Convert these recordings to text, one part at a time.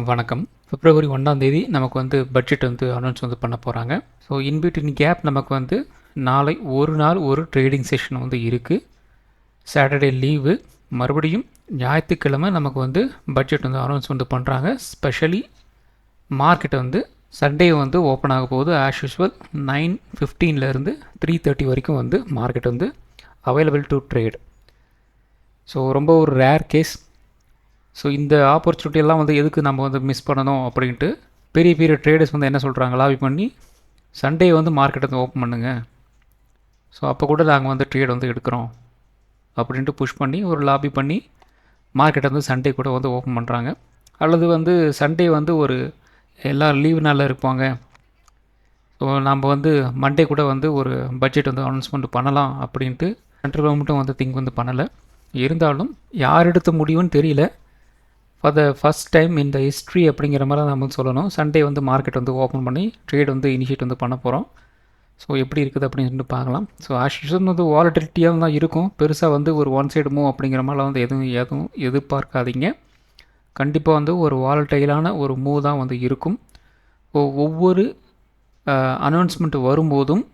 வணக்கம். பிப்ரவரி 1ஆம் தேதி நமக்கு வந்து பட்ஜெட் வந்து அனௌன்ஸ் வந்து பண்ண போகிறாங்க. ஸோ இன்பிட்வீன் கேப் நமக்கு வந்து நாளை ஒரு நாள் ஒரு ட்ரேடிங் செஷன் வந்து இருக்குது. சாட்டர்டே லீவு, மறுபடியும் ஞாயிற்றுக்கிழமை நமக்கு வந்து பட்ஜெட் வந்து அனௌன்ஸ் வந்து பண்ணுறாங்க. ஸ்பெஷலி மார்க்கெட் வந்து சண்டே வந்து ஓப்பன் ஆக போகுது. ஆஸ் யூஸ்வல் 9:15 3:30 வரைக்கும் வந்து மார்க்கெட் வந்து அவைலபிள் டு ட்ரேட். ஸோ ரொம்ப ஒரு ரேர் கேஸ். ஸோ இந்த ஆப்பர்ச்சுனிட்டியெல்லாம் வந்து எதுக்கு நம்ம வந்து மிஸ் பண்ணணும் அப்படின்ட்டு பெரிய பெரிய ட்ரேடர்ஸ் வந்து என்ன சொல்கிறாங்க, லாபி பண்ணி சண்டே வந்து மார்க்கெட் வந்து ஓப்பன் பண்ணுங்க, ஸோ அப்போ கூட நாங்கள் வந்து ட்ரேட் வந்து எடுக்கிறோம் அப்படின்ட்டு புஷ் பண்ணி ஒரு லாபி பண்ணி மார்க்கெட்டை வந்து சண்டே கூட வந்து ஓப்பன் பண்ணுறாங்க. அல்லது வந்து சண்டே வந்து ஒரு எல்லாம் லீவு நாளில் இருப்பாங்க, ஸோ நம்ம வந்து மண்டே கூட வந்து ஒரு பட்ஜெட் வந்து அனௌன்ஸ்மெண்ட் பண்ணலாம் அப்படின்ட்டு சென்ட்ரல் கவர்மெண்ட்டும் வந்து திங்க் வந்து பண்ணலை. இருந்தாலும் யார் எடுத்த முடிவுன்னு தெரியல. ஃபார் த ஃபஸ்ட் டைம் இந்த ஹிஸ்ட்ரி அப்படிங்கிற மாதிரி தான் நம்ம சொல்லணும். சண்டே வந்து மார்க்கெட் வந்து ஓப்பன் பண்ணி ட்ரேட் வந்து இனிஷியேட் வந்து பண்ண போகிறோம். ஸோ எப்படி இருக்குது அப்படின்னு சொல்லிட்டு பார்க்கலாம். ஸோ ஆஷிஷன் வந்து வாலட்டிலிட்டியாக தான் இருக்கும். பெருசாக வந்து ஒரு ஒன் சைடு மூவ் அப்படிங்கிற மாதிரிலாம் வந்து எதுவும் எதிர்பார்க்காதீங்க. கண்டிப்பாக வந்து ஒரு வாலட்டைலான ஒரு மூவ் தான் வந்து இருக்கும். ஒவ்வொரு அனௌன்ஸ்மெண்ட் வரும்போதும்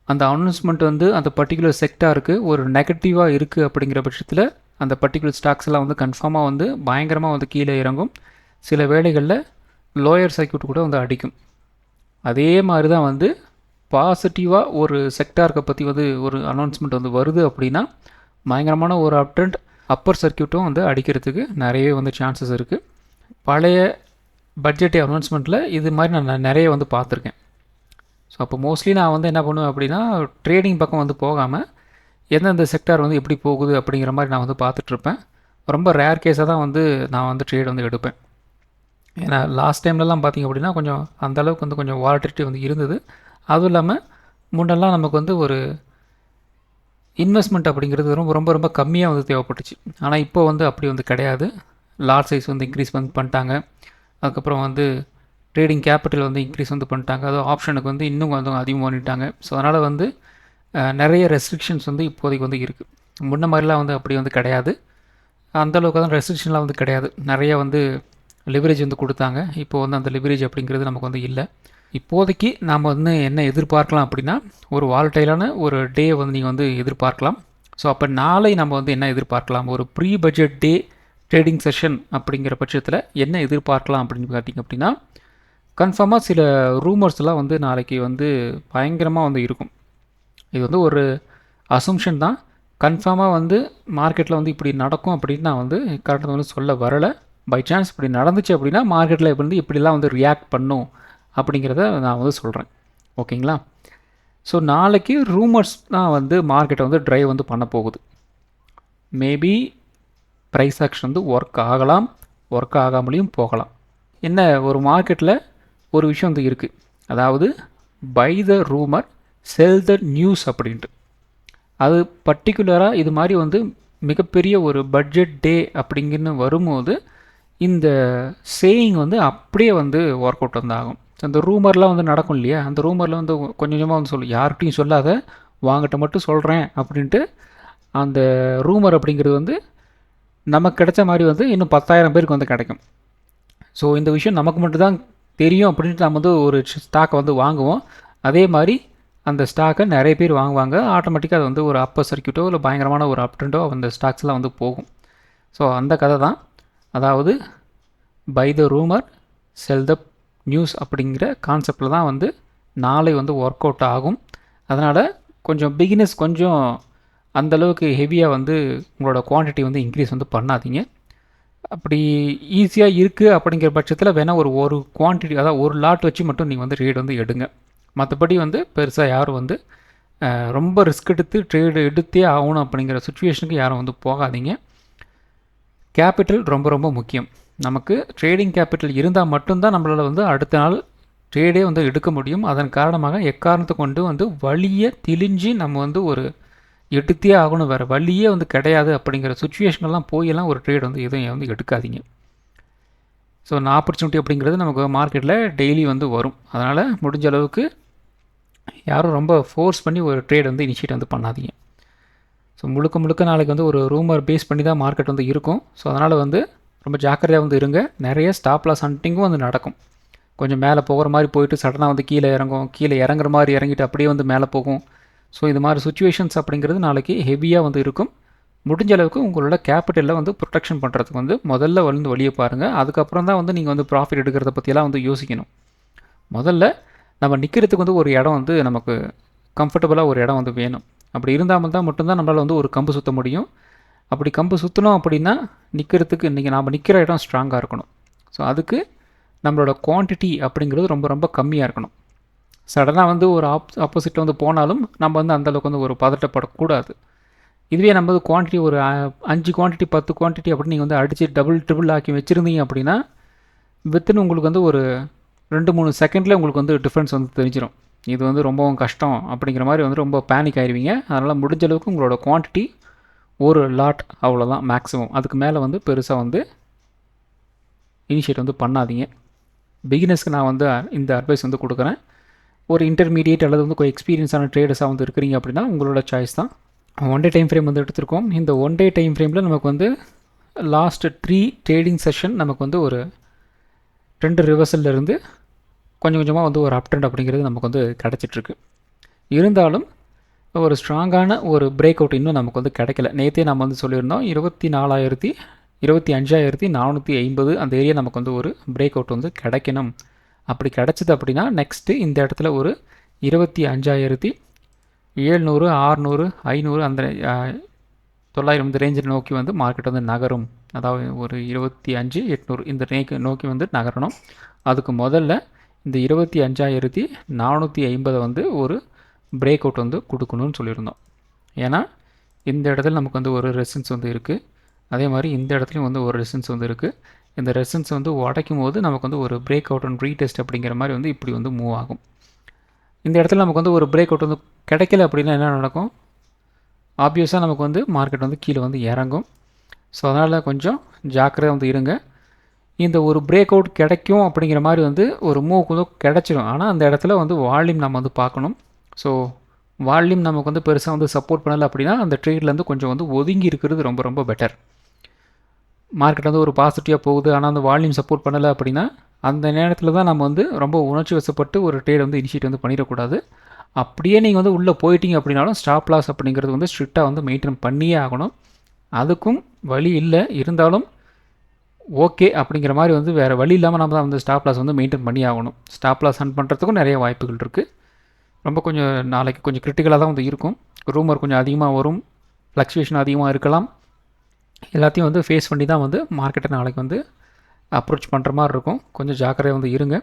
அந்த அனௌன்ஸ்மெண்ட் வந்து அந்த பர்டிகுலர் செக்டாருக்கு ஒரு நெகட்டிவாக இருக்குது அப்படிங்கிற பட்சத்தில் அந்த பர்டிகுலர் ஸ்டாக்ஸ் எல்லாம் வந்து கன்ஃபார்மாக வந்து பயங்கரமாக வந்து கீழே இறங்கும். சில வேளைகளில் லோயர் சர்க்யூட் கூட வந்து அடிக்கும். அதே மாதிரி தான் வந்து பாசிட்டிவாக ஒரு செக்டாருக்கு பற்றி வந்து ஒரு அனௌன்ஸ்மெண்ட் வந்து வருது அப்படின்னா பயங்கரமான ஒரு அப்ட்ரெண்ட் அப்பர் சர்க்யூட்டும் வந்து அடிக்கிறதுக்கு நிறையவே வந்து சான்சஸ் இருக்குது. பழைய பட்ஜெட் அனௌன்ஸ்மெண்ட்டில் இது மாதிரி நான் நிறைய வந்து பார்த்துருக்கேன். ஸோ அப்போ மோஸ்ட்லி நான் வந்து என்ன பண்ணுவேன் அப்படின்னா ட்ரேடிங் பக்கம் வந்து போகாமல் எந்தெந்த செக்டார் வந்து எப்படி போகுது அப்படிங்கிற மாதிரி நான் வந்து பார்த்துட்ருப்பேன். ரொம்ப ரேர் கேஸாக தான் வந்து நான் வந்து ட்ரேட் வந்து எடுப்பேன். ஏன்னா லாஸ்ட் டைம்லலாம் பார்த்திங்க அப்படின்னா கொஞ்சம் அந்தளவுக்கு வந்து கொஞ்சம் வாலட்டிலிட்டி வந்து இருந்தது. அதுவும் இல்லாமல் முன்னெல்லாம் நமக்கு வந்து ஒரு இன்வெஸ்ட்மெண்ட் அப்படிங்கிறது ரொம்ப ரொம்ப ரொம்ப கம்மியாக வந்து தேவைப்பட்டுச்சு. ஆனால் இப்போ வந்து அப்படி வந்து கிடையாது. லாட் சைஸ் வந்து இன்க்ரீஸ் வந்து பண்ணிட்டாங்க. அதுக்கப்புறம் வந்து ட்ரேடிங் கேபிட்டல் வந்து இன்க்ரீஸ் வந்து பண்ணிட்டாங்க. அதுவும் ஆப்ஷனுக்கு வந்து இன்னும் வந்து அதிகமாக பண்ணிட்டாங்க. ஸோ அதனால் வந்து நிறைய ரெஸ்ட்ரிக்ஷன்ஸ் வந்து இப்போதைக்கு வந்து இருக்குது. முன்ன மாதிரிலாம் வந்து அப்படி வந்து கிடையாது. அந்தளவுக்கு தான் ரெஸ்ட்ரிக்ஷன்லாம் வந்து கிடையாது. நிறைய வந்து லிவரேஜ் வந்து கொடுத்தாங்க. இப்போது வந்து அந்த லிவரேஜ் அப்படிங்கிறது நமக்கு வந்து இல்லை. இப்போதைக்கு நாம் வந்து என்ன எதிர்பார்க்கலாம் அப்படின்னா ஒரு வாலட்டைலான ஒரு டே வந்து நீங்கள் வந்து எதிர்பார்க்கலாம். ஸோ அப்போ நாளை நம்ம வந்து என்ன எதிர்பார்க்கலாம், ஒரு pre budget day trading session அப்படிங்கிற பட்சத்தில் என்ன எதிர்பார்க்கலாம் அப்படின்னு பார்த்திங்க அப்படின்னா கன்ஃபார்மாக சில ரூமர்ஸ்லாம் வந்து நாளைக்கு வந்து பயங்கரமாக வந்து இருக்கும். இது வந்து ஒரு அசம்ஷன் தான். கன்ஃபார்மாக வந்து மார்க்கெட்டில் வந்து இப்படி நடக்கும் அப்படின்னு நான் வந்து கரெக்டாக வந்து சொல்ல வரலை. பை சான்ஸ் இப்படி நடந்துச்சு அப்படின்னா மார்க்கெட்டில் வந்து இப்படிலாம் வந்து ரியாக்ட் பண்ணும் அப்படிங்கிறத நான் வந்து சொல்கிறேன். ஓகேங்களா? ஸோ நாளைக்கு ரூமர்ஸ் தான் வந்து மார்க்கெட்டை வந்து ட்ரைவ் வந்து பண்ண போகுது. மேபி ப்ரைஸ் ஆக்ஷன் வந்து ஒர்க் ஆகலாம், ஒர்க் ஆகாமலேயும் போகலாம். என்ன ஒரு மார்க்கெட்டில் ஒரு விஷயம் வந்து இருக்குது, அதாவது by the rumour sell the news அப்படின்ட்டு. அது பர்டிகுலராக இது மாதிரி வந்து மிகப்பெரிய ஒரு பட்ஜெட் டே அப்படிங்கன்னு வரும்போது இந்த சேயிங் வந்து அப்படியே வந்து ஒர்க் அவுட் வந்து ஆகும். அந்த ரூமர்லாம் வந்து நடக்கும் இல்லையா, அந்த ரூமரில் வந்து கொஞ்சம் கொஞ்சமாக வந்து சொல்லும், யார்கிட்டையும் சொல்லாத, வாங்கிட்ட மட்டும் சொல்கிறேன் அப்படின்ட்டு. அந்த ரூமர் அப்படிங்கிறது வந்து நமக்கு கிடைச்ச மாதிரி வந்து இன்னும் 10,000 பேருக்கு வந்து கிடைக்கும். ஸோ இந்த விஷயம் நமக்கு மட்டும்தான் தெரியும் அப்படின்ட்டு நம்ம வந்து ஒரு ஸ்டாக்கை வந்து வாங்குவோம். அதே மாதிரி அந்த ஸ்டாக்கை நிறைய பேர் வாங்குவாங்க. ஆட்டோமேட்டிக்காக அது வந்து ஒரு அப்பர் சர்க்யூட்டோ இல்லை பயங்கரமான ஒரு அப் ட்ரெண்டோ அந்த ஸ்டாக்ஸ்லாம் வந்து போகும். ஸோ அந்த கதை தான். அதாவது by the rumour sell the news அப்படிங்கிற கான்செப்டில் தான் வந்து நாளை வந்து ஒர்க் அவுட் ஆகும். அதனால் கொஞ்சம் பிகினஸ் கொஞ்சம் அந்தளவுக்கு ஹெவியாக வந்து உங்களோட குவான்டிட்டி வந்து இன்க்ரீஸ் வந்து பண்ணாதீங்க. அப்படி ஈஸியாக இருக்குது அப்படிங்கிற பட்சத்தில் வேணால் ஒரு குவான்டிட்டி, அதாவது ஒரு லாட் வச்சு மட்டும் நீங்கள் வந்து ட்ரேட் வந்து எடுங்க. மற்றபடி வந்து பெருசாக யாரும் வந்து ரொம்ப ரிஸ்க் எடுத்து ட்ரேடு எடுத்தே ஆகணும் அப்படிங்கிற சுச்சுவேஷனுக்கு யாரும் வந்து போகாதீங்க. கேபிட்டல் ரொம்ப ரொம்ப முக்கியம். நமக்கு ட்ரேடிங் கேபிட்டல் இருந்தால் மட்டும்தான் நம்மளால் வந்து அடுத்த நாள் ட்ரேடே வந்து எடுக்க முடியும். அதன் காரணமாக எக்காரணத்தை கொண்டு வந்து வழியை திழிஞ்சு நம்ம வந்து ஒரு எடுத்தே ஆகணும், வேறு வழியே வந்து கிடையாது அப்படிங்கிற சுச்சுவேஷனெல்லாம் போயெல்லாம் ஒரு ட்ரேட் வந்து எதுவும் வந்து எடுக்காதீங்க. ஸோ அந்த ஆப்பர்ச்சுனிட்டி அப்படிங்கிறது நமக்கு மார்க்கெட்டில் டெய்லி வந்து வரும். அதனால் முடிஞ்ச அளவுக்கு யாரும் ரொம்ப ஃபோர்ஸ் பண்ணி ஒரு ட்ரேட் வந்து இனிஷியேட் வந்து பண்ணாதீங்க. ஸோ முழுக்க முழுக்க நாளைக்கு வந்து ஒரு ரூமர் பேஸ் பண்ணி தான் மார்க்கெட் வந்து இருக்கும். ஸோ அதனால் வந்து ரொம்ப ஜாக்கிரதையாக வந்து இருங்க. நிறைய ஸ்டாப் லாஸ் ஹண்டிங்கும் வந்து நடக்கும். கொஞ்சம் மேலே போகிற மாதிரி போயிட்டு சடனாக வந்து கீழே இறங்கும், கீழே இறங்குற மாதிரி இறங்கிட்டு அப்படியே வந்து மேலே போகும். ஸோ இது மாதிரி சுச்சுவேஷன்ஸ் அப்படிங்கிறது நாளைக்கு ஹெவியாக வந்து இருக்கும். முடிஞ்ச அளவுக்கு உங்களோட கேபிட்டலில் வந்து ப்ரொடெக்ஷன் பண்ணுறதுக்கு வந்து முதல்ல வந்து வழியை பாருங்கள். அதுக்கப்புறம் தான் வந்து நீங்கள் வந்து ப்ராஃபிட் எடுக்கிறத பற்றியெல்லாம் வந்து யோசிக்கணும். முதல்ல நம்ம நிற்கிறதுக்கு வந்து ஒரு இடம் வந்து நமக்கு கம்ஃபர்டபுளாக ஒரு இடம் வந்து வேணும். அப்படி இருந்தாமல் தான் மட்டும்தான் நம்மளால் வந்து ஒரு கம்பு சுற்ற முடியும். அப்படி கம்பு சுற்றணும் அப்படின்னா நிற்கிறதுக்கு இன்றைக்கி நாம் நிற்கிற இடம் ஸ்ட்ராங்காக இருக்கணும். ஸோ அதுக்கு நம்மளோட குவான்டிட்டி அப்படிங்கிறது ரொம்ப ரொம்ப கம்மியாக இருக்கணும். சடனாக வந்து ஒரு ஆப்போசிட்டில் வந்து போனாலும் நம்ம வந்து அந்தளவுக்கு வந்து ஒரு பதட்டப்படக்கூடாது. இதுவே நம்ம வந்து குவான்டிட்டி ஒரு 5 குவான்டிட்டி 10 குவான்டிட்டி அப்படின்னு நீங்கள் வந்து அடித்து டபுள் ட்ரிபிள் ஆக்கி வச்சுருந்தீங்க அப்படின்னா வித்தின் உங்களுக்கு வந்து ஒரு 2-3 செகண்டில் உங்களுக்கு வந்து டிஃப்ரென்ஸ் வந்து தெரிஞ்சிடும். இது வந்து ரொம்பவும் கஷ்டம் அப்படிங்கிற மாதிரி வந்து ரொம்ப பேனிக் ஆயிடுவீங்க. அதனால் முடிஞ்ச அளவுக்கு உங்களோட குவான்டிட்டி ஒரு லாட் அவ்வளோதான் மேக்ஸிமம். அதுக்கு மேலே வந்து பெருசாக வந்து இனிஷியேட் வந்து பண்ணாதீங்க. பிகினர்ஸ்க்கு நான் வந்து இந்த அட்வைஸ் வந்து கொடுக்குறேன். ஒரு இன்டர்மீடியேட் அல்லது வந்து கொஞ்சம் எக்ஸ்பீரியன்ஸான ட்ரேடர்ஸாக வந்து இருக்கிறீங்க அப்படின்னா உங்களோட சாய்ஸ் தான். 1 டே டைம் ஃப்ரேம் வந்து எடுத்திருக்கோம். இந்த 1 டே டைம் ஃப்ரேமில் நமக்கு வந்து லாஸ்ட் 3 ட்ரேடிங் செஷன் நமக்கு வந்து ஒரு 2 ரிவர்சலில் இருந்து கொஞ்சம் கொஞ்சமாக வந்து ஒரு அப் ட்ரெண்ட் அப்படிங்கிறது நமக்கு வந்து கிடச்சிட்ருக்கு. இருந்தாலும் ஒரு ஸ்ட்ராங்கான ஒரு பிரேக் அவுட் இன்னும் நமக்கு வந்து கிடைக்கல. நேற்றே நம்ம வந்து சொல்லியிருந்தோம் 25,450 அந்த ஏரியா நமக்கு வந்து ஒரு பிரேக் அவுட் வந்து கிடைக்கணும். அப்படி கிடச்சிது அப்படின்னா நெக்ஸ்ட்டு இந்த இடத்துல ஒரு 25,700, 600, 500 அந்த 900 இந்த ரேஞ்சில் நோக்கி வந்து மார்க்கெட் வந்து நகரும். அதாவது ஒரு 25,800 இந்த ரேஞ்சை நோக்கி வந்து நகரணும். அதுக்கு முதல்ல இந்த 25,450 வந்து ஒரு பிரேக் அவுட் வந்து கொடுக்கணும்னு சொல்லியிருந்தோம். ஏன்னா இந்த இடத்துல நமக்கு வந்து ஒரு ரெசிஸ்டன்ஸ் வந்து இருக்குது. அதே மாதிரி இந்த இடத்துலையும் வந்து ஒரு ரெசிஸ்டன்ஸ் வந்து இருக்குது. இந்த ரெசிஸ்டன்ஸ் வந்து உடைக்கும் போது நமக்கு வந்து ஒரு பிரேக் அவுட் அண்ட் ரீடெஸ்ட் அப்படிங்கிற மாதிரி வந்து இப்படி வந்து மூவ் ஆகும். இந்த இடத்துல நமக்கு வந்து ஒரு பிரேக் அவுட் வந்து கிடைக்கல அப்படின்னா என்ன நடக்கும்? ஆப்வியஸாக நமக்கு வந்து மார்க்கெட் வந்து கீழே வந்து இறங்கும். ஸோ அதனால் கொஞ்சம் ஜாக்கிரதை வந்து இருங்க. இந்த ஒரு பிரேக் அவுட் கிடைக்கும் அப்படிங்கிற மாதிரி வந்து ஒரு மூவ் வந்து கிடச்சிடும். ஆனால் அந்த இடத்துல வந்து வால்யூம் நம்ம வந்து பார்க்கணும். ஸோ வால்யூம் நமக்கு வந்து பெருசாக வந்து சப்போர்ட் பண்ணலை அப்படின்னா அந்த ட்ரேட்லேருந்து கொஞ்சம் வந்து ஒதுங்கி இருக்கிறது ரொம்ப ரொம்ப பெட்டர். மார்க்கெட் வந்து ஒரு பாசிட்டிவாக போகுது ஆனால் அந்த வால்யூம் சப்போர்ட் பண்ணலை அப்படின்னா அந்த நேரத்தில் தான் நம்ம வந்து ரொம்ப உணர்ச்சி வசப்பட்டு ஒரு ட்ரேட் வந்து இனிஷியேட் வந்து பண்ணிடக்கூடாது. அப்படியே நீங்கள் வந்து உள்ளே போயிட்டீங்க அப்படின்னாலும் ஸ்டாப் லாஸ் அப்படிங்கிறது வந்து ஸ்ட்ரிக்டாக வந்து மெயின்டைன் பண்ணியே ஆகணும். அதுக்கும் வழி இல்லை. இருந்தாலும் ஓகே அப்படிங்கிற மாதிரி வந்து வேறு வழி இல்லாமல் நம்ம தான் வந்து ஸ்டாப் லாஸ் வந்து மெயின்டைன் பண்ணி ஆகணும். ஸ்டாப் லாஸ் ஹண்ட் பண்ணுறதுக்கும் நிறைய வாய்ப்புகள் இருக்குது. ரொம்ப கொஞ்சம் நாளைக்கு கொஞ்சம் கிரிட்டிக்கலாக தான் வந்து இருக்கும். ரூமர் கொஞ்சம் அதிகமாக வரும், ஃப்ளக்சுவேஷன் அதிகமாக இருக்கலாம். எல்லாத்தையும் வந்து ஃபேஸ் பண்ணி தான் வந்து மார்க்கெட்டை நாளைக்கு வந்து அப்ரோச் பண்ணுற மாதிரி இருக்கும். கொஞ்சம் ஜாக்கிரதையாக வந்து இருங்க.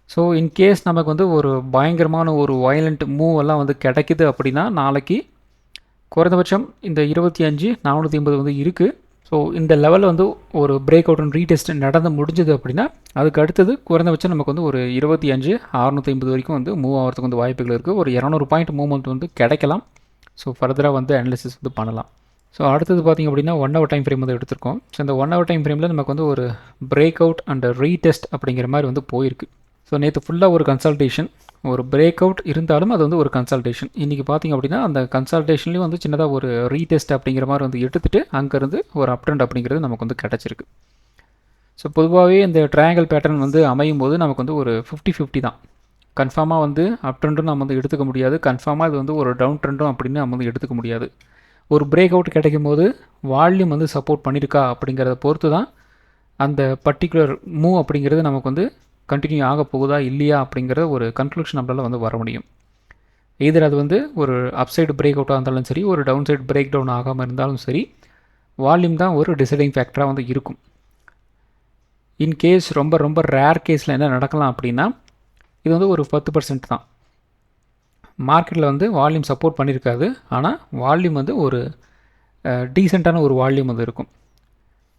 ஸோ இன்கேஸ் நமக்கு வந்து ஒரு பயங்கரமான ஒரு வயலண்ட் மூவ் எல்லாம் வந்து கிடைக்குது அப்படின்னா நாளைக்கு குறைந்தபட்சம் இந்த 25,450 வந்து இருக்குது. ஸோ இந்த லெவலில் வந்து ஒரு பிரேக் அவுட் அண்ட் ரீடெஸ்ட் நடந்து முடிஞ்சது அப்படின்னா அதுக்கு அடுத்தது குறைந்தபட்சம் நமக்கு வந்து ஒரு 25,650 வரைக்கும் வந்து மூவ் ஆகிறதுக்கு வந்து வாய்ப்புகள் இருக்குது. ஒரு 200 பாயிண்ட் மூவ்மெண்ட் வந்து கிடைக்கலாம். ஸோ ஃபர்தராக வந்து அனாலிசிஸ் வந்து பண்ணலாம். ஸோ அடுத்தது பார்த்திங்க அப்படின்னா 1 hour டைம் ஃப்ரேம் வந்து எடுத்திருக்கோம். ஸோ இந்த 1 hour டைம் ஃப்ரேமில் நமக்கு வந்து ஒரு பிரேக் அவுட் அண்ட் ரீடெஸ்ட் அப்படிங்கிற மாதிரி வந்து போயிருக்கு. ஸோ நேற்று ஃபுல்லாக ஒரு கன்சல்டேஷன், ஒரு பிரேக் அவுட் இருந்தாலும் அது வந்து ஒரு கன்சல்டேஷன். இன்றைக்கி பார்த்திங்க அப்படின்னா அந்த கன்சல்டேஷன்லேயும் வந்து சின்னதாக ஒரு ரீடெஸ்ட் அப்படிங்கிற மாதிரி வந்து எடுத்துகிட்டு அங்கேருந்து ஒரு அப் ட்ரெண்ட் அப்படிங்கிறது நமக்கு வந்து கிடச்சிருக்கு. ஸோ பொதுவாகவே இந்த ட்ரையாங்கிள் பேட்டர்ன் வந்து அமையும் போது நமக்கு வந்து ஒரு 50-50 தான். கன்ஃபார்மாக வந்து அப் ட்ரெண்டும் நம்ம வந்து எடுத்துக்க முடியாது, கன்ஃபார்மாக இது வந்து ஒரு டவுன் ட்ரெண்டும் அப்படின்னு நம்ம வந்து எடுத்துக்க முடியாது. ஒரு பிரேக் அவுட் கிடைக்கும் போது வால்யூம் வந்து சப்போர்ட் பண்ணியிருக்கா அப்படிங்கிறத பொறுத்து தான் அந்த பர்டிகுலர் மூவ் அப்படிங்கிறது நமக்கு வந்து கண்டினியூ ஆக போகுதா இல்லையா அப்படிங்கிற ஒரு கன்க்ளூஷன் நம்மளால் வந்து வர முடியும். எதிர் அது வந்து ஒரு அப்சைடு பிரேக் அவுட்டாக இருந்தாலும் சரி, ஒரு டவுன் சைடு பிரேக் டவுன் ஆகாமல் இருந்தாலும் சரி, வால்யூம் தான் ஒரு டிசைடிங் ஃபேக்டராக வந்து இருக்கும். இன்கேஸ் ரொம்ப ரொம்ப ரேர் கேஸில் என்ன நடக்கலாம் அப்படின்னா இது வந்து ஒரு 10% தான். மார்க்கெட்டில் வந்து வால்யூம் சப்போர்ட் பண்ணியிருக்காது, ஆனால் வால்யூம் வந்து ஒரு டீசெண்டான ஒரு வால்யூம் வந்து இருக்கும்.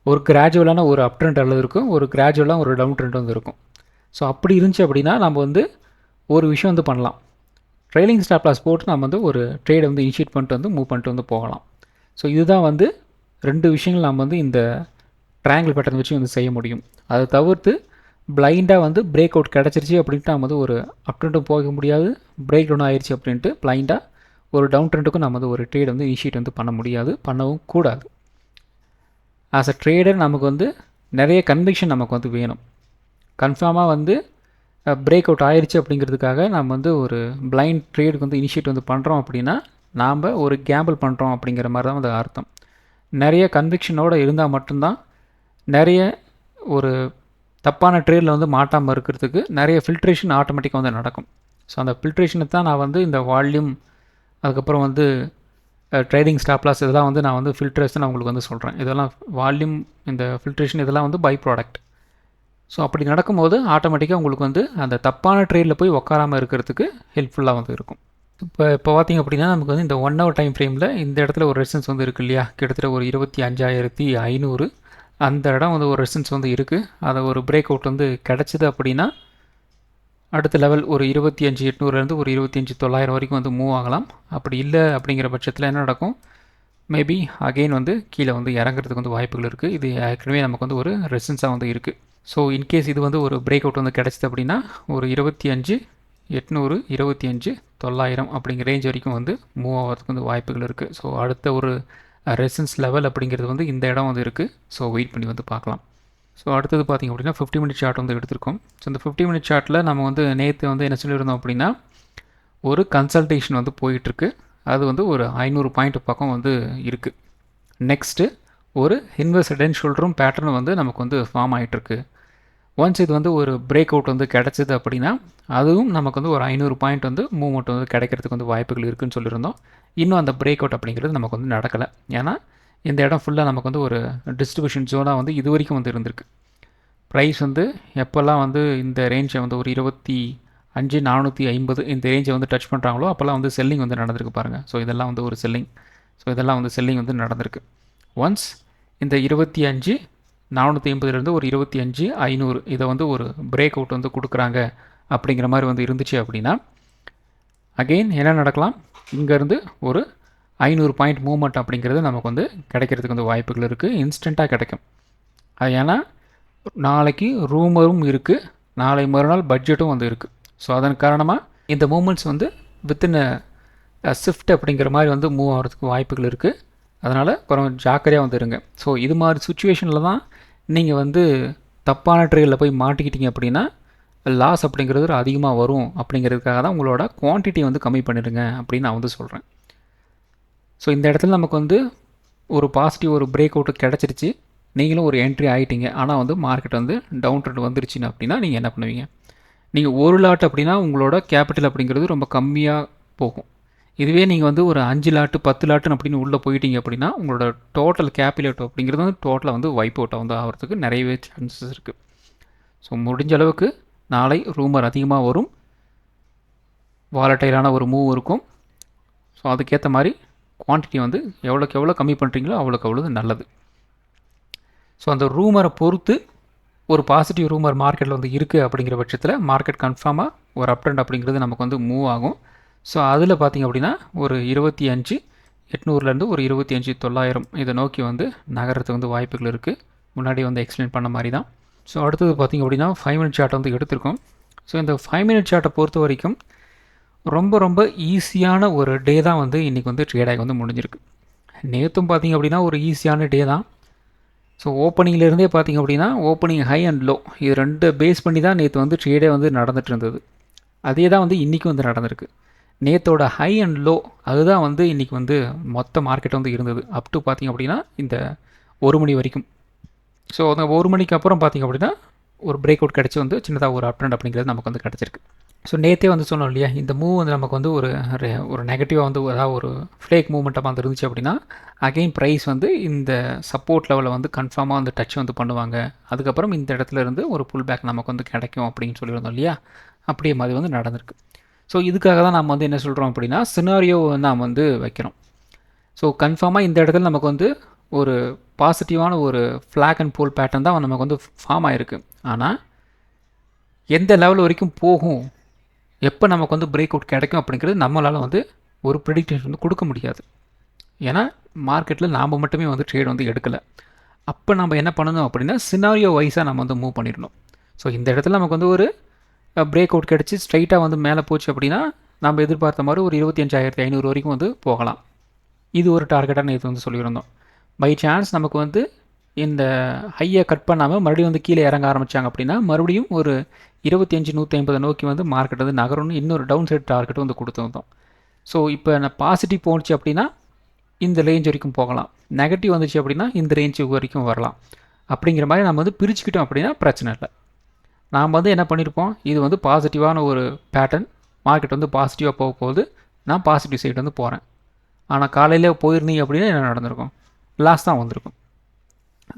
ஒரு கிராஜுவலான ஒரு அப் ட்ரெண்ட் அல்லது இருக்கும், ஒரு கிராஜுவலாக ஒரு டவுன் ட்ரெண்ட் வந்து இருக்கும். ஸோ அப்படி இருந்துச்சு அப்படின்னா நம்ம வந்து ஒரு விஷயம் வந்து பண்ணலாம். ட்ரெயிலிங் ஸ்டாப் லாஸ் போட்டு நம்ம வந்து ஒரு ட்ரேடை வந்து இனிஷியேட் பண்ணிட்டு வந்து மூவ் பண்ணிட்டு வந்து போகலாம். ஸோ இதுதான் வந்து 2 விஷயங்கள் நம்ம வந்து இந்த ட்ரையாங்கிள் பேட்டர்ன் வச்சு வந்து செய்ய முடியும். அதை தவிர்த்து பிளைண்டாக வந்து பிரேக் அவுட் கிடச்சிருச்சு அப்படின்ட்டு நம்ம வந்து ஒரு அப் ட்ரெண்ட்டும் போக முடியாது, பிரேக் டவுன் ஆயிடுச்சு அப்படின்ட்டு பிளைண்டாக ஒரு டவுன் ட்ரெண்டுக்கும் நம்ம வந்து ஒரு ட்ரேட் வந்து இனிஷியேட் வந்து பண்ண முடியாது, பண்ணவும் கூடாது. ஆஸ் அ ட்ரேடர் நமக்கு வந்து நிறைய கன்விக்ஷன் நமக்கு வந்து வேணும். கன்ஃபார்மாக வந்து பிரேக் அவுட் ஆயிடுச்சு அப்படிங்கிறதுக்காக நம்ம வந்து ஒரு பிளைண்ட் ட்ரேடுக்கு வந்து இனிஷியேட் வந்து பண்ணுறோம் அப்படின்னா நாம் ஒரு கேம்பிள் பண்ணுறோம் அப்படிங்கிற மாதிரி தான் வந்து அர்த்தம். நிறைய கன்விக்ஷனோடு இருந்தால் மட்டும்தான் நிறைய ஒரு தப்பான ட்ரேடில் வந்து மாட்டாமல் இருக்கிறதுக்கு நிறைய ஃபில்ட்ரேஷன் ஆட்டோமேட்டிக்காக வந்து நடக்கும். ஸோ அந்த ஃபில்ட்ரேஷனை தான் நான் வந்து இந்த வால்யூம், அதுக்கப்புறம் வந்து ட்ரேடிங் ஸ்டாப் லாஸ் இதெல்லாம் வந்து நான் வந்து ஃபில்டர்ஸ் நான் உங்களுக்கு வந்து சொல்கிறேன். இதெல்லாம் வால்யூம், இந்த ஃபில்ட்ரேஷன் இதெல்லாம் வந்து பை ப்ராடக்ட். ஸோ அப்படி நடக்கும்போது ஆட்டோமேட்டிக்காக உங்களுக்கு வந்து அந்த தப்பான ட்ரேடில் போய் உட்காராமல் இருக்கிறதுக்கு ஹெல்ப்ஃபுல்லாக வந்து இருக்கும். இப்போ பார்த்திங்க அப்படின்னா நமக்கு வந்து இந்த 1 hour டைம் ஃப்ரேமில் இந்த இடத்துல ஒரு ரெசிஸ்டன்ஸ் வந்து இருக்குது இல்லையா, கிட்டத்தட்ட ஒரு 25,500 அந்த இடம் வந்து ஒரு ரெசிஸ்டன்ஸ் வந்து இருக்குது. அதை ஒரு பிரேக் அவுட் வந்து கிடச்சிது அப்படின்னா அடுத்த லெவல் ஒரு 25,800 ஒரு 25,900 வரைக்கும் வந்து மூவ் ஆகலாம். அப்படி இல்லை அப்படிங்கிற பட்சத்தில் என்ன நடக்கும், மேபி அகெயின் வந்து கீழே வந்து இறங்குறதுக்கு வந்து வாய்ப்புகள் இருக்குது. இது ஏற்கனவே நமக்கு வந்து ஒரு ரெசிஸ்டன்ஸாக வந்து இருக்குது. ஸோ இன்கேஸ் இது வந்து ஒரு பிரேக் அவுட் வந்து கிடச்சிது அப்படின்னா ஒரு 25,800 25,900 அப்படிங்கிற ரேஞ்ச் வரைக்கும் வந்து மூவ் ஆகிறதுக்கு வந்து வாய்ப்புகள் இருக்குது. ஸோ அடுத்த ஒரு ரெசிஸ்டன்ஸ் லெவல் அப்படிங்கிறது வந்து இந்த இடம் வந்து இருக்குது. ஸோ வெயிட் பண்ணி வந்து பார்க்கலாம். ஸோ அடுத்தது பார்த்திங்க அப்படின்னா 50 minute சார்ட் வந்து எடுத்திருக்கோம். ஸோ இந்த 50 minute சார்ட்டில் நம்ம வந்து நேற்று வந்து என்ன சொல்லியிருந்தோம் அப்படின்னா ஒரு கன்சல்டேஷன் வந்து போயிட்டுருக்கு. அது வந்து ஒரு 500 பாயிண்ட் பக்கம் வந்து இருக்குது. நெக்ஸ்ட்டு ஒரு இன்வெர்ஸ் ஹெட் அண்ட் ஷோல்டரும் பேட்டர்னும் வந்து நமக்கு வந்து ஃபார்ம் ஆகிட்டுருக்கு. ஒன்ஸ் இது வந்து ஒரு பிரேக் அவுட் வந்து கிடச்சிது அப்படின்னா அதுவும் நமக்கு வந்து ஒரு 500 பாயிண்ட் வந்து மூவ்மெண்ட் வந்து கிடைக்கிறதுக்கு வந்து வாய்ப்புகள் இருக்குதுன்னு சொல்லியிருந்தோம். இன்னும் அந்த பிரேக் அவுட் அப்படிங்கிறது நமக்கு வந்து நடக்கலை. ஏன்னா இந்த இடம் ஃபுல்லாக நமக்கு வந்து ஒரு டிஸ்ட்ரிபியூஷன் ஜோனாக வந்து இது வரைக்கும் வந்து இருந்திருக்கு. ப்ரைஸ் வந்து எப்போல்லாம் வந்து இந்த ரேஞ்சை வந்து ஒரு 25,450 இந்த ரேஞ்சை வந்து டச் பண்ணுறாங்களோ அப்போல்லாம் வந்து செல்லிங் வந்து நடந்திருக்கு பாருங்கள். ஸோ இதெல்லாம் வந்து ஒரு செல்லிங். ஸோ இதெல்லாம் வந்து செல்லிங் வந்து நடந்திருக்கு. ஒன்ஸ் இந்த 25,450 ஒரு 25,500 இதை வந்து ஒரு பிரேக் அவுட் வந்து கொடுக்குறாங்க அப்படிங்கிற மாதிரி வந்து இருந்துச்சு அப்படின்னா அகெயின் என்ன நடக்கலாம், இங்கேருந்து ஒரு 500 பாயிண்ட் மூவ்மெண்ட் அப்படிங்கிறது நமக்கு வந்து கிடைக்கிறதுக்கு வந்து வாய்ப்புகள் இருக்குது. இன்ஸ்டண்ட்டாக கிடைக்கும். அது ஏன்னா நாளைக்கு ரூமரும் இருக்குது, நாளை மறுநாள் பட்ஜெட்டும் வந்து இருக்குது. ஸோ அதன் காரணமாக இந்த மூமெண்ட்ஸ் வந்து வித்தின் ஷிஃப்ட் அப்படிங்கிற மாதிரி வந்து மூவ் ஆகிறதுக்கு வாய்ப்புகள் இருக்குது. அதனால் கொஞ்சம் ஜாக்கிரதையாக வந்து இருங்க. ஸோ இது மாதிரி சுச்சுவேஷனில் தான் நீங்கள் வந்து தப்பான ட்ரேடில் போய் மாட்டிக்கிட்டீங்க அப்படின்னா லாஸ் அப்படிங்கிறது அதிகமாக வரும். அப்படிங்கிறதுக்காக தான் உங்களோட குவான்டிட்டி வந்து கம்மி பண்ணிடுங்க அப்படின்னு நான் வந்து சொல்கிறேன். ஸோ இந்த இடத்துல நமக்கு வந்து ஒரு பாசிட்டிவ் ஒரு பிரேக் அவுட்டு கிடச்சிருச்சு, நீங்களும் ஒரு என்ட்ரி ஆகிட்டீங்க. ஆனால் வந்து மார்க்கெட் வந்து டவுன் ட்ரெண்ட் வந்துருச்சுன்னு அப்படின்னா நீங்கள் என்ன பண்ணுவீங்க, நீங்கள் ஒரு லாட் அப்படின்னா உங்களோட கேபிட்டல் அப்படிங்கிறது ரொம்ப கம்மியாக போகும். இதுவே நீங்கள் வந்து ஒரு 5 லாட்டு 10 லாட்டுன்னு அப்படின்னு உள்ளே போயிட்டீங்க அப்படின்னா உங்களோட டோட்டல் கேபிட்டல் அப்படிங்கிறது வந்து டோட்டலாக வந்து வைப் அவுட்டாக வந்து ஆகிறதுக்கு நிறையவே சான்சஸ் இருக்குது. ஸோ முடிஞ்ச அளவுக்கு நாளை ரூமர் அதிகமாக வரும், வாலட்டைலான ஒரு மூவ் இருக்கும். ஸோ அதுக்கேற்ற மாதிரி குவான்டிட்டி வந்து எவ்வளோக்கு எவ்வளோ கம்மி பண்ணுறீங்களோ அவ்வளோக்கு அவ்வளோ நல்லது. ஸோ அந்த ரூமரை பொறுத்து ஒரு பாசிட்டிவ் ரூமர் மார்க்கெட்டில் வந்து இருக்குது அப்படிங்கிற பட்சத்தில் மார்க்கெட் கன்ஃபார்மாக ஒரு அப் ட்ரெண்ட் அப்படிங்கிறது நமக்கு வந்து மூவ் ஆகும். ஸோ அதில் பார்த்திங்க அப்படின்னா ஒரு 25,800 ஒரு 25,900 இதை நோக்கி வந்து நகரத்துக்கு வந்து வாய்ப்புகள் இருக்குது. முன்னாடி வந்து எக்ஸ்பிளைன் பண்ண மாதிரி தான். ஸோ அடுத்தது பார்த்திங்க அப்படின்னா 5 minute சார்ட் வந்து எடுத்திருக்கோம். ஸோ இந்த 5 minute சார்ட்டை பொறுத்த வரைக்கும் ரொம்ப ரொம்ப ஈஸியான ஒரு டே தான் வந்து இன்றைக்கி வந்து ட்ரேடாகி வந்து முடிஞ்சிருக்கு. நேற்றும் பார்த்திங்க அப்படின்னா ஒரு ஈஸியான டே தான். ஸோ ஓப்பனிங்லேருந்தே பார்த்திங்க அப்படின்னா ஓப்பனிங் ஹை அண்ட் லோ இது ரெண்டு பேஸ் பண்ணி தான் நேற்று வந்து ட்ரேடே வந்து நடந்துகிட்டு இருந்தது. அதே தான் வந்து இன்றைக்கி வந்து நடந்திருக்கு. நேற்றோட ஹை அண்ட் லோ அதுதான் வந்து இன்றைக்கி வந்து மொத்த மார்க்கெட் வந்து இருந்தது அப் டு பார்த்திங்க அப்படின்னா இந்த 1 மணி வரைக்கும். ஸோ அந்த 1 மணிக்கு அப்புறம் பார்த்திங்க அப்படின்னா ஒரு பிரேக் அவுட் கிடச்சி வந்து சின்னதாக ஒரு அப் ட்ரெண்ட் அப்படிங்கிறது நமக்கு வந்து கிடச்சிருக்கு. ஸோ நேற்றே வந்து சொன்னோம் இல்லையா, இந்த மூவ் வந்து நமக்கு வந்து ஒரு நெகட்டிவாக வந்து அதாவது ஒரு ஃப்ளேக் மூவ்மெண்ட்டாக வந்து இருந்துச்சு அப்படின்னா அகெயின் ப்ரைஸ் வந்து இந்த சப்போர்ட் லெவலில் வந்து கன்ஃபார்மாக வந்து டச் வந்து பண்ணுவாங்க. அதுக்கப்புறம் இந்த இடத்துல இருந்து ஒரு புல் பேக் நமக்கு வந்து கிடைக்கும் அப்படின்னு சொல்லியிருந்தோம் இல்லையா, அப்படியே மாதிரி வந்து நடந்திருக்கு. ஸோ இதுக்காக தான் நம்ம வந்து என்ன சொல்கிறோம் அப்படின்னா சினாரியோவை நாம் வந்து வைக்கிறோம். ஸோ கன்ஃபார்மாக இந்த இடத்துல நமக்கு வந்து ஒரு பாசிட்டிவான ஒரு ஃப்ளாக் அண்ட் போல் பேட்டர்ன் தான் நமக்கு வந்து ஃபார்ம் ஆகிருக்கு. ஆனால் எந்த லெவல் வரைக்கும் போகும், எப்போ நமக்கு வந்து பிரேக் அவுட் கிடைக்கும் அப்படிங்கிறது நம்மளால் வந்து ஒரு ப்ரெடிக்ஷன் வந்து கொடுக்க முடியாது. ஏன்னா மார்க்கெட்டில் நாம் மட்டுமே வந்து ட்ரேட் வந்து எடுக்கலை. அப்போ நம்ம என்ன பண்ணணும் அப்படின்னா சினாரியோ வைஸாக நம்ம வந்து மூவ் பண்ணிடணும். ஸோ இந்த இடத்துல நமக்கு வந்து ஒரு பிரேக் அவுட் கிடச்சி ஸ்ட்ரைட்டாக வந்து மேலே போச்சு அப்படின்னா நம்ம எதிர்பார்த்த மாதிரி ஒரு 25,500 வரைக்கும் வந்து போகலாம். இது ஒரு டார்கெட்டாக நேற்று வந்து சொல்லியிருந்தோம். பை சான்ஸ் நமக்கு வந்து இந்த ஹையை கட் பண்ணாமல் மறுபடியும் வந்து கீழே இறங்க ஆரம்பித்தாங்க அப்படின்னா மறுபடியும் ஒரு 25,150 நோக்கி வந்து மார்க்கெட் வந்து நகரம்னு இன்னொரு டவுன் சைட் டார்கெட் வந்து கொடுத்துருந்தோம். ஸோ இப்போ நான் பாசிட்டிவ் போணுச்சு அப்படின்னா இந்த ரேஞ்ச் வரைக்கும் போகலாம், நெகட்டிவ் வந்துச்சு அப்படின்னா இந்த ரேஞ்ச் வரைக்கும் வரலாம். அப்படிங்கிற மாதிரி நம்ம வந்து பிரிச்சுக்கிட்டோம் அப்படின்னா பிரச்சனை இல்லை. நாம் வந்து என்ன பண்ணியிருப்போம், இது வந்து பாசிட்டிவான ஒரு பேட்டர்ன், மார்க்கெட் வந்து பாசிட்டிவாக போக போகுது, நான் பாசிட்டிவ் சைடு வந்து போகிறேன். ஆனால் காலையில் போயிருந்தீங்க அப்படின்னா என்ன நடந்திருக்கும், லாஸ் தான் வந்திருக்கும்.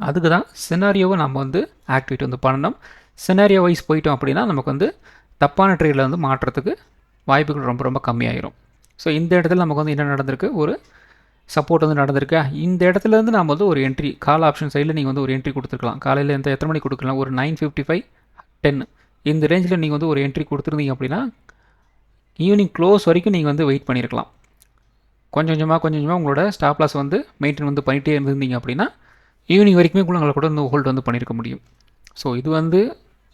அதுக்கு தான் சினாரியோவை நம்ம வந்து ஆக்டிவேட் வந்து பண்ணணும். சினாரியோ வைஸ் போயிட்டோம் அப்படின்னா நமக்கு வந்து தப்பான ட்ரேடில் வந்து மாற்றுறதுக்கு வாய்ப்புகள் ரொம்ப ரொம்ப கம்மியாயிரும். ஸோ இந்த இடத்துல நமக்கு வந்து என்ன நடந்திருக்கு, ஒரு சப்போர்ட் வந்து நடந்திருக்கு. இந்த இடத்துலேருந்து நம்ம வந்து ஒரு என்ட்ரி கால் ஆப்ஷன் சைடில் நீங்கள் வந்து ஒரு என்ட்ரி கொடுத்துருக்கலாம். காலையில் எத்தனை மணிக்கு கொடுக்கலாம், ஒரு 9:55 10 இந்த ரேஞ்சில் நீங்கள் வந்து ஒரு என்ட்ரி கொடுத்துருந்தீங்க அப்படின்னா ஈவினிங் க்ளோஸ் வரைக்கும் நீங்கள் வந்து வெயிட் பண்ணியிருக்கலாம். கொஞ்சம் கொஞ்சமாக உங்களோட ஸ்டாப் லாஸ் வந்து மெயின்டைன் வந்து பண்ணிகிட்டே இருந்தீங்க அப்படின்னா ஈவினிங் வரைக்குமே உங்களை கூட வந்து ஹோல்டு வந்து பண்ணியிருக்க முடியும். ஸோ இது வந்து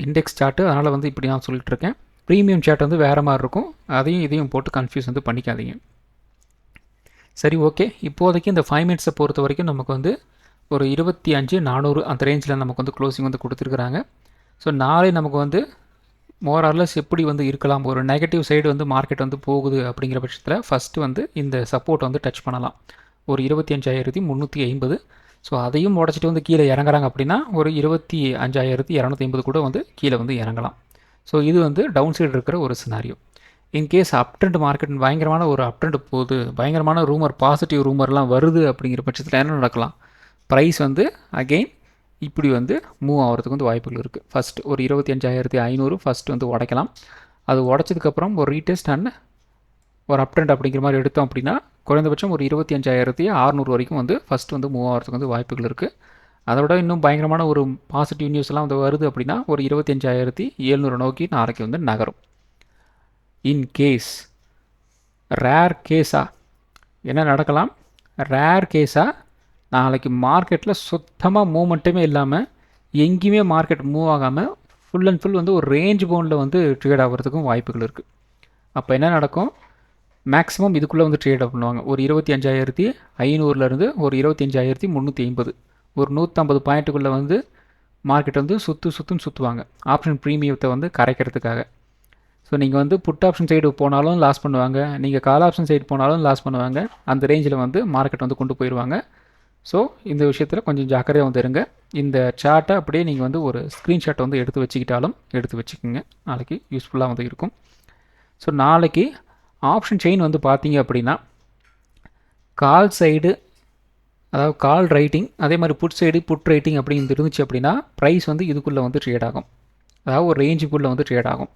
இண்டெக்ஸ் சார்ட்டு, அதனால் வந்து இப்படி நான் சொல்லிட்டு இருக்கேன். ப்ரீமியம் சார்ட் வந்து வேறு மாதிரி இருக்கும், அதையும் இதையும் போட்டு கன்ஃபியூஸ் வந்து பண்ணிக்காதீங்க. சரி, ஓகே. இப்போதைக்கு இந்த 5 மினிட்ஸை பொறுத்த வரைக்கும் நமக்கு வந்து ஒரு 25,400 அந்த ரேஞ்சில் நமக்கு வந்து க்ளோசிங் வந்து கொடுத்துருக்குறாங்க. ஸோ நாளை நமக்கு வந்து மோரார்லெஸ் எப்படி வந்து இருக்கலாம், ஒரு நெகட்டிவ் சைடு வந்து மார்க்கெட் வந்து போகுது அப்படிங்கிற பட்சத்தில் ஃபஸ்ட்டு வந்து இந்த சப்போர்ட் வந்து டச் பண்ணலாம், ஒரு 25,350. ஸோ அதையும் உடச்சிட்டு வந்து கீழே இறங்குறாங்க அப்படின்னா ஒரு 25,250 கூட வந்து கீழே வந்து இறங்கலாம். ஸோ இது வந்து டவுன் சைடு இருக்கிற ஒரு சினாரியோ. இன்கேஸ் அப் ட்ரெண்ட் மார்க்கெட் பயங்கரமான ஒரு அப் ட்ரெண்ட் போகுது, பயங்கரமான ரூமர், பாசிட்டிவ் ரூமர்லாம் வருது அப்படிங்கிற பட்சத்தில் என்ன நடக்கலாம், ப்ரைஸ் வந்து அகெயின் இப்படி வந்து மூவ் ஆகிறதுக்கு வந்து வாய்ப்புகள் இருக்குது. ஃபஸ்ட்டு ஒரு 25,500 ஃபஸ்ட்டு வந்து உடைக்கலாம். அது உடச்சதுக்கப்புறம் ஒரு ரீடெஸ்ட் அண்ட் ஒரு அப் ட்ரெண்ட் அப்படிங்கிற மாதிரி எடுத்தோம் அப்படின்னா குறைந்தபட்சம் ஒரு 25,600 வரைக்கும் வந்து ஃபஸ்ட்டு வந்து மூவ் ஆகிறதுக்கு வந்து வாய்ப்புகள் இருக்குது. அதை விட இன்னும் பயங்கரமான ஒரு பாசிட்டிவ் நியூஸ்லாம் வந்து வருது அப்படின்னா ஒரு 25,700 நோக்கி நாளைக்கு வந்து நகரும். இன்கேஸ் ரேர் கேஸாக என்ன நடக்கலாம், ரேர் கேஸாக நாளைக்கு மார்க்கெட்டில் சுத்தமாக மூமெண்ட்டுமே இல்லாமல் எங்கேயுமே மார்க்கெட் மூவ் ஆகாமல் ஃபுல் அண்ட் ஃபுல் வந்து ஒரு ரேஞ்ச் பவுண்டில் வந்து ட்ரேட் ஆகிறதுக்கும் வாய்ப்புகள் இருக்குது. அப்போ என்ன நடக்கும், மேக்ஸிமம் இதுக்குள்ளே வந்து ட்ரேட் பண்ணுவாங்க. ஒரு 25,500லேருந்து ஒரு 25,350, ஒரு 150 பாயிண்ட்டுக்குள்ளே வந்து மார்க்கெட் வந்து சுற்றுவாங்க ஆப்ஷன் ப்ரீமியத்தை வந்து கரைக்கிறதுக்காக. ஸோ நீங்கள் வந்து புட் ஆப்ஷன் சைடு போனாலும் லாஸ் பண்ணுவாங்க, நீங்கள் கால் ஆப்ஷன் சைடு போனாலும் லாஸ் பண்ணுவாங்க. அந்த ரேஞ்சில் வந்து மார்க்கெட் வந்து கொண்டு போயிடுவாங்க. ஸோ இந்த விஷயத்தில் கொஞ்சம் ஜாக்கிரதையாக வந்து இருங்க. இந்த சார்ட்டை அப்படியே நீங்கள் வந்து ஒரு ஸ்க்ரீன்ஷாட் வந்து எடுத்து வச்சுக்கிட்டாலும் எடுத்து வச்சுக்கோங்க, நாளைக்கு யூஸ்ஃபுல்லாக வந்து இருக்கும். ஸோ நாளைக்கு ஆப்ஷன் செயின் வந்து பார்த்தீங்க அப்படின்னா கால் சைடு, அதாவது கால் ரைட்டிங், அதே மாதிரி புட் சைடு புட் ரைட்டிங் அப்படிங்கிறது இருந்துச்சு அப்படின்னா ப்ரைஸ் வந்து இதுக்குள்ளே வந்து ட்ரேட் ஆகும், அதாவது ஒரு ரேஞ்சுக்குள்ளே வந்து ட்ரேட் ஆகும்.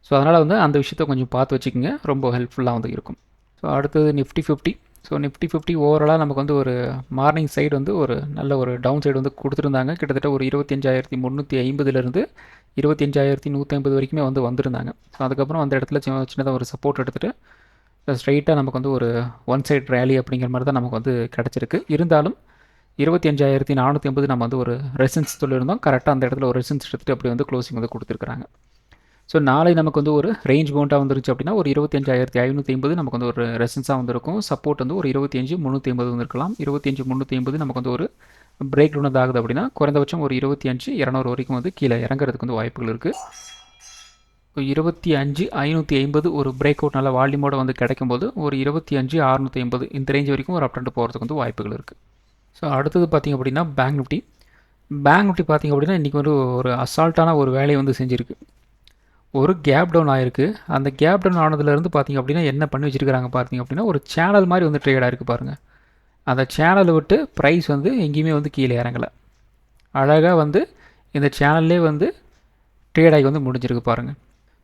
ஸோ அதனால் வந்து அந்த விஷயத்தை கொஞ்சம் பார்த்து வச்சுக்கோங்க, ரொம்ப ஹெல்ப்ஃபுல்லாக வந்து இருக்கும். ஸோ அடுத்தது நிஃப்டி 50. ஸோ நிஃப்டி 50 ஓவராலாக நமக்கு வந்து ஒரு மார்னிங் சைடு வந்து ஒரு நல்ல ஒரு டவுன் சைடு வந்து கொடுத்துருந்தாங்க. கிட்டத்தட்ட ஒரு 25,350லேருந்து 25,150 வரைக்குமே வந்து வந்திருந்தாங்க. ஸோ அதுக்கப்புறம் அந்த இடத்துல சின்னதாக ஒரு சப்போர்ட் எடுத்துகிட்டு ஸ்ட்ரைட்டாக நமக்கு வந்து ஒரு ஒன் சைட் ரேலி அப்படிங்கிற மாதிரி தான் நமக்கு வந்து கிடச்சிருக்கு. இருந்தாலும் 25,450 நம்ம வந்து ஒரு ரெசன்ஸ் சொல்லியிருந்தோம், கரெக்டாக அந்த இடத்துல ஒரு ரெசன்ஸ் எடுத்துகிட்டு அப்படி வந்து க்ளோசிங் வந்து கொடுத்துருக்குறாங்க. ஸோ நாளை நமக்கு வந்து ஒரு ரேஞ்ச் பவுண்டாக வந்துருச்சு அப்படின்னா ஒரு 25,550 நமக்கு வந்து ஒரு ரெசன்ஸாக வந்துருக்கும். சப்போர்ட் வந்து ஒரு 25,350 வந்துருக்கலாம். 25,350 நமக்கு வந்து ஒரு பிரேக் டவுன் ஆகுது அப்படின்னா குறைந்தபட்சம் ஒரு 25,200 வரைக்கும் வந்து கீழே இறங்குறதுக்கு வந்து வாய்ப்புகள் இருக்குது. 25,550 ஒரு பிரேக் அவுட் நல்ல வால்யூமோட வந்து கிடைக்கும்போது ஒரு 25,650 இந்த ரேஞ்ச் வரைக்கும் ஒரு அப் ட்ரெண்ட் போகிறதுக்கு வந்து வாய்ப்புகள் இருக்குது. ஸோ அடுத்தது பார்த்திங்க அப்படின்னா பேங்க் நிஃப்டி. பேங்க் நிஃப்டி பார்த்திங்க அப்படின்னா இன்றைக்கி வந்து ஒரு அசால்ட்டான ஒரு வேலையை வந்து செஞ்சுருக்கு. ஒரு கேப் டவுன் ஆகிருக்கு. அந்த கேப் டவுன் ஆனதுலேருந்து பார்த்திங்க அப்படின்னா என்ன பண்ணி வச்சுருக்காங்க பார்த்திங்க அப்படின்னா ஒரு சேனல் மாதிரி வந்து ட்ரேட் ஆகிருக்கு பாருங்கள். அந்த சேனலை விட்டு ப்ரைஸ் வந்து எங்கேயுமே வந்து கீழே இறங்கலை, அழகாக வந்து இந்த சேனல்லே வந்து ட்ரேட் ஆகி வந்து முடிஞ்சிருக்கு பாருங்கள்.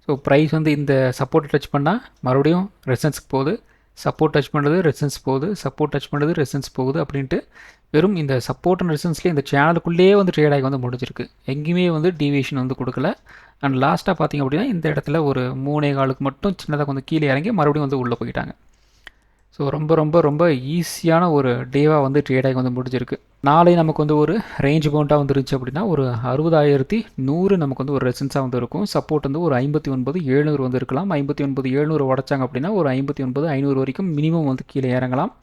ஸோ ப்ரைஸ் வந்து இந்த சப்போர்ட் டச் பண்ணால் மறுபடியும் ரெசன்ஸ்க்கு போகுது, சப்போர்ட் டச் பண்ணுறது ரெசன்ஸ் போகுது, சப்போர்ட் டச் பண்ணுறது ரெசன்ஸ் போகுது அப்படின்ட்டு வெறும் இந்த சப்போர்ட் அண்ட் ரெசன்ஸ்லேயே இந்த சேனலுக்குள்ளேயே வந்து ட்ரேட் ஆகி வந்து முடிஞ்சிருக்கு, எங்கேயுமே வந்து டீவியேஷன் வந்து கொடுக்கல. அண்ட் லாஸ்ட்டாக பார்த்திங்க அப்படின்னா இந்த இடத்துல ஒரு 3.25 மட்டும் சின்னதாக வந்து கீழே இறங்கி மறுபடியும் வந்து உள்ளே போயிட்டாங்க. ஸோ ரொம்ப ரொம்ப ரொம்ப ஈஸியான ஒரு டேவாக வந்து ட்ரேட் ஆகி வந்து முடிஞ்சிருக்கு. நாளை நமக்கு வந்து ஒரு ரேஞ்ச் பவுண்டாக வந்துருச்சு அப்படின்னா ஒரு 60,100 நமக்கு வந்து ஒரு ரெசன்ஸாக வந்து இருக்கும். சப்போர்ட் வந்து ஒரு 59,700 வந்து இருக்கலாம். 59,700 உடச்சாங்க அப்படின்னா ஒரு 59,500 வரைக்கும் மினிமம் வந்து கீழே இறங்கலாம்.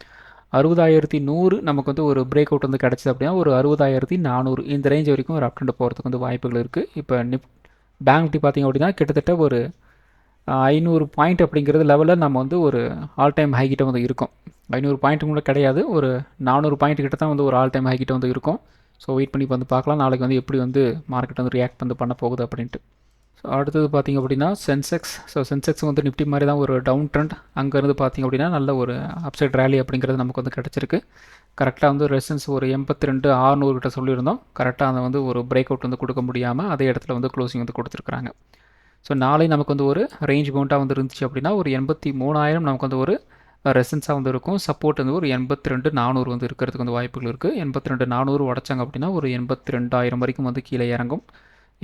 60,100 நமக்கு வந்து ஒரு பிரேக் அவுட் வந்து கிடச்சிது அப்படின்னா ஒரு 60,400 இந்த ரேஞ்ச் வரைக்கும் ஒரு அப் ட்ரெண்ட் போகிறதுக்கு வந்து வாய்ப்புகள் இருக்குது. இப்போ பேங்க் நிஃப்டி பார்த்திங்க அப்படின்னா கிட்டத்தட்ட ஒரு 500 பாயிண்ட் அப்படிங்கிறது லெவலில் நம்ம வந்து ஒரு ஆல் டைம் ஹை கிட்ட வந்து இருக்கும். 500 பாயிண்ட் கூட கிடையாது, ஒரு 400 பாயிண்ட் கிட்ட தான் வந்து ஒரு ஆல் டைம் ஹை கிட்ட வந்து இருக்கும். ஸோ வெயிட் பண்ணி வந்து பார்க்கலாம் நாளைக்கு வந்து எப்படி வந்து மார்க்கெட் வந்து ரியாக்ட் வந்து பண்ண போகுது அப்படின்ட்டு. ஸோ அடுத்தது பார்த்திங்க அப்படின்னா சென்செக்ஸ். ஸோ சென்செக்ஸ் வந்து நிஃப்டி மாதிரி தான் ஒரு டவுன் ட்ரெண்ட். அங்கேருந்து பார்த்திங்க அப்படின்னா நல்ல ஒரு அப்சைட் ரேலி அப்படிங்கிறது நமக்கு வந்து கிடச்சிருக்கு. கரெக்டாக வந்து ரெசிஸ்டன்ஸ் ஒரு 82,600 கிட்ட சொல்லியிருந்தோம். கரெக்டாக அதை வந்து ஒரு பிரேக் அவுட் வந்து கொடுக்க முடியாமல் அதே இடத்துல வந்து க்ளோசிங் வந்து கொடுத்துருக்குறாங்க. ஸோ நாளை நமக்கு வந்து ஒரு ரேஞ்ச் பவுண்டாக வந்து இருந்துச்சு அப்படின்னா ஒரு 83,000 நமக்கு வந்து ஒரு ரெசன்ஸாக வந்து இருக்கும். சப்போர்ட் வந்து ஒரு 82,400 வந்து இருக்கிறதுக்கு வந்து வாய்ப்புகள் இருக்குது. 82,400 உடச்சாங்க அப்படின்னா ஒரு 82,000 வரைக்கும் வந்து கீழே இறங்கும்.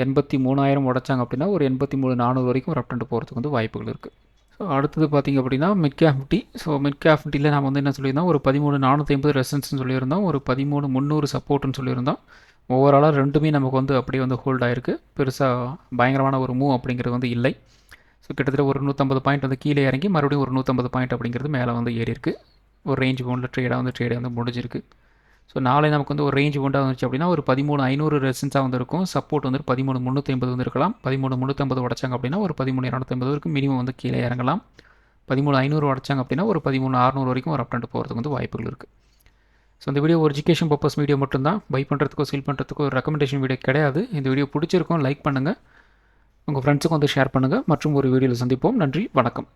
83,000 உடச்சாங்க அப்படின்னா ஒரு 83,400 வரைக்கும் ஒரு அப் ட்ரெண்ட் போகிறதுக்கு வந்து வாய்ப்புகள் இருக்குது. ஸோ அடுத்தது பார்த்திங்க அப்படின்னா mid cap Nifty. So mid cap நிஃப்டியில் நம்ம வந்து என்ன சொல்லியிருந்தோம், ஒரு 13,450 ரெசன்ஸ்னு சொல்லியிருந்தோம், ஒரு 13,300 சப்போர்ட்னு சொல்லியிருந்தோம். ஓவராலாக ரெண்டுமே நமக்கு வந்து அப்படியே வந்து ஹோல்ட் ஆகிருக்கு. பெருசாக பயங்கரமான ஒரு மூவ் அப்படிங்கிறது வந்து இல்லை. ஸோ கிட்டத்தட்ட ஒரு 150 பாயிண்ட் வந்து கீழே இறங்கி மறுபடியும் ஒரு 150 பாயிண்ட் அப்படிங்கிறது மேலே வந்து ஏறி இருக்குது. ஒரு ரேஞ்ச் பவுண்டில் ட்ரேடை வந்து முடிஞ்சிருக்கு. ஸோ நாளை நமக்கு வந்து ஒரு ரேஞ்ச் பவுண்டாக வந்துச்சு அப்படின்னா ஒரு 13,500 ரெசன்ஸாக வந்து இருக்கும். சப்போர்ட் வந்து 13,350 வந்து இருக்கலாம். 13,350 உடச்சாங்க அப்படின்னா ஒரு 13,250 வரைக்கும் மினிமம் வந்து கீழே இறங்கலாம். 13,500 உடச்சாங்க அப்படின்னா ஒரு 13,600 வரைக்கும் ஒரு அப் ட்ரெண்ட் போகிறதுக்கு வந்து வாய்ப்புகள் இருக்குது. ஸோ இந்த வீடியோ ஒரு எஜுகேஷன் பர்பஸ் வீடியோ மட்டும்தான். பை பண்ணுறதுக்கோ செல் பண்ணுறதுக்கோ ஒரு ரெக்கமெண்டேஷன் வீடியோ கிடையாது. இந்த வீடியோ பிடிச்சிருக்கும் லைக் பண்ணுங்கள், உங்கள் ஃப்ரெண்ட்ஸுக்கும் வந்து ஷேர் பண்ணுங்கள். மற்றும் ஒரு வீடியோவில் சந்திப்போம். நன்றி, வணக்கம்.